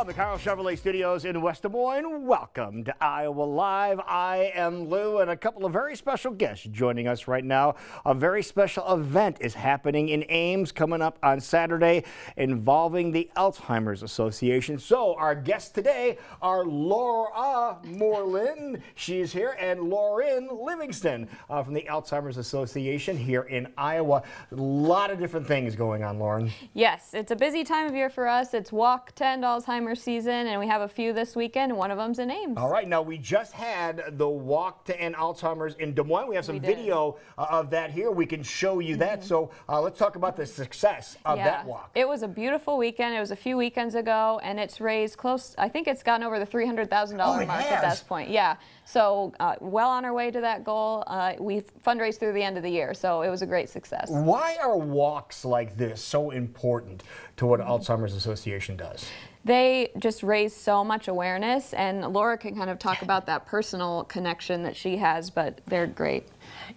From the Kyle Chevrolet Studios in West Des Moines, welcome to Iowa Live. I am Lou, and a couple of very special guests joining us right now. A very special event is happening in Ames coming up on Saturday involving the Alzheimer's Association. So our guests today are Laura Moreland, she's here, and Lauren Livingston from the Alzheimer's Association here in Iowa. A lot of different things going on, Lauren. Yes, it's a busy time of year for us. It's Walk to End Alzheimer's season, and we have a few this weekend. One of them's in Ames. All right, now we just had the Walk to End Alzheimer's in Des Moines. We have some video of that here. We can show you that. So let's talk about the success of that walk. It was a beautiful weekend. It was a few weekends ago, and it's raised close, I think it's gotten over the $300,000 mark at this point. Yeah, so well on our way to that goal. We fundraised through the end of the year, so it was a great success. Why are walks like this so important to what Alzheimer's Association does? They just raise so much awareness, and Laura can kind of talk about that personal connection that she has, but they're great.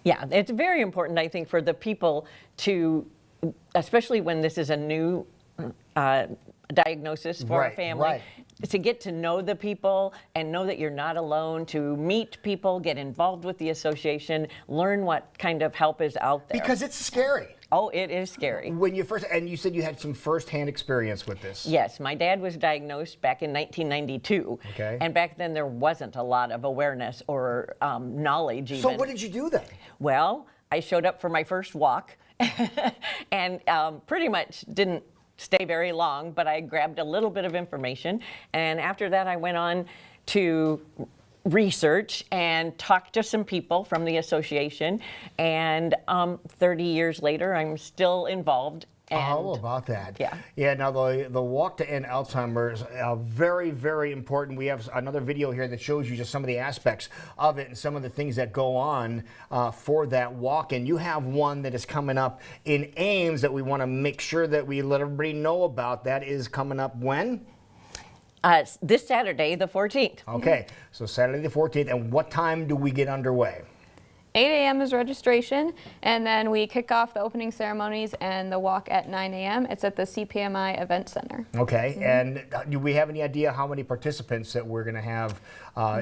Yeah, it's very important, I think, for the people to, especially when this is a new diagnosis for a family, to get to know the people and know that you're not alone, to meet people, get involved with the association, learn what kind of help is out there. Because it's scary. Oh, it is scary. When you first, and you said you had some first-hand experience with this. Yes, my dad was diagnosed back in 1992. Okay. And back then there wasn't a lot of awareness or knowledge even. So what did you do then? Well, I showed up for my first walk and pretty much didn't stay very long, but I grabbed a little bit of information, and after that I went on to research and talk to some people from the association, and 30 years later I'm still involved. And how about that? Yeah. Yeah, now the Walk to End Alzheimer's, very, very important. We have another video here that shows you just some of the aspects of it and some of the things that go on for that walk. And you have one that is coming up in Ames that we want to make sure that we let everybody know about. That is coming up when? This Saturday, the 14th. Okay, so Saturday the 14th. And what time do we get underway? 8 a.m. is registration, and then we kick off the opening ceremonies and the walk at 9 a.m. It's at the CPMI Event Center. Okay, and do we have any idea how many participants that we're going to have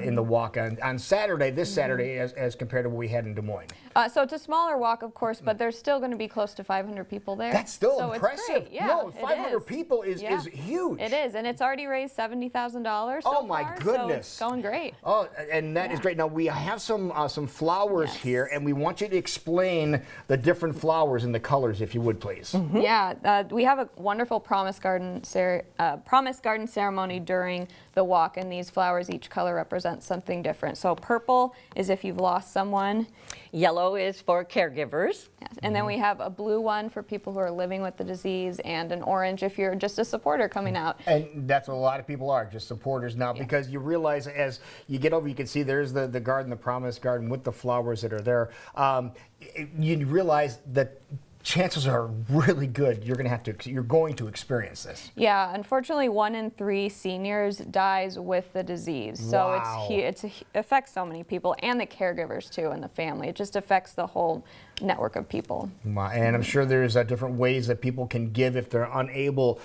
in the walk on Saturday, this Saturday, as compared to what we had in Des Moines? So it's a smaller walk, of course, but there's still going to be close to 500 people there. That's still so impressive. It's great. Yeah, no, 500 people is huge. It is, and it's already raised $70,000 so Oh my far, goodness. so it's going great. Oh, and that is great. Now we have some flowers here, and we want you to explain the different flowers and the colors, if you would, please. Yeah, we have a wonderful promise garden ceremony during the walk, and these flowers, each color represents something different. So purple is if you've lost someone. Yellow is for caregivers. Yes. And then we have a blue one for people who are living with the disease, and an orange if you're just a supporter coming out. And that's what a lot of people are, just supporters now, because you realize as you get over, you can see there's the garden, the promise garden with the flowers that are there. You realize that chances are really good you're going to experience this. Yeah, unfortunately 1 in 3 seniors dies with the disease. So it affects so many people, and the caregivers too, and the family. It just affects the whole network of people. And I'm sure there's different ways that people can give if they're unable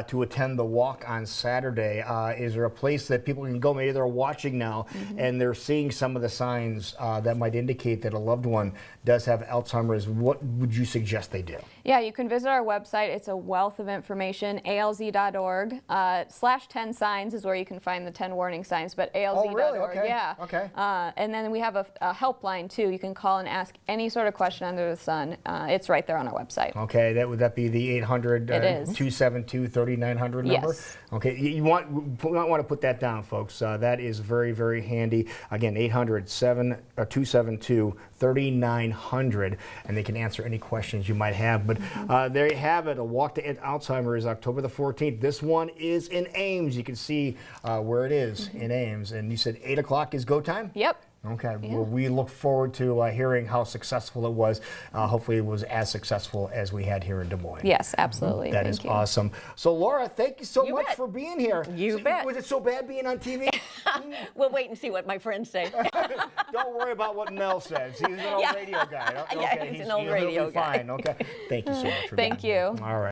to attend the walk on Saturday. Is there a place that people can go? Maybe they're watching now and they're seeing some of the signs that might indicate that a loved one does have Alzheimer's. What would you suggest they do? Yeah, you can visit our website. It's a wealth of information, alz.org. /10 signs is where you can find the 10 warning signs, but alz.org. Oh, really? Okay. Yeah. Okay. And then we have a helpline too. You can call and ask any sort of question under the sun. It's right there on our website. Okay, would that be the 800-272-3900 number? Yes. Okay, you might want to put that down, folks. That is very, very handy. Again, 800-272-3900, and they can answer any questions you might have. But there you have it. A Walk to End Alzheimer's, October the 14th. This one is in Ames. You can see where it is in Ames. And you said 8 o'clock is go time? Yep. Okay, well, we look forward to hearing how successful it was. Hopefully it was as successful as we had here in Des Moines. Yes, absolutely. That is awesome. So Laura, thank you so much bet. for being here. You bet. Was it so bad being on TV? We'll wait and see what my friends say. Don't worry about what Mel says. He's an old radio guy. Okay, Yeah, he's an old radio guy. Fine. Okay. Thank you so much for being here. Thank you. All right.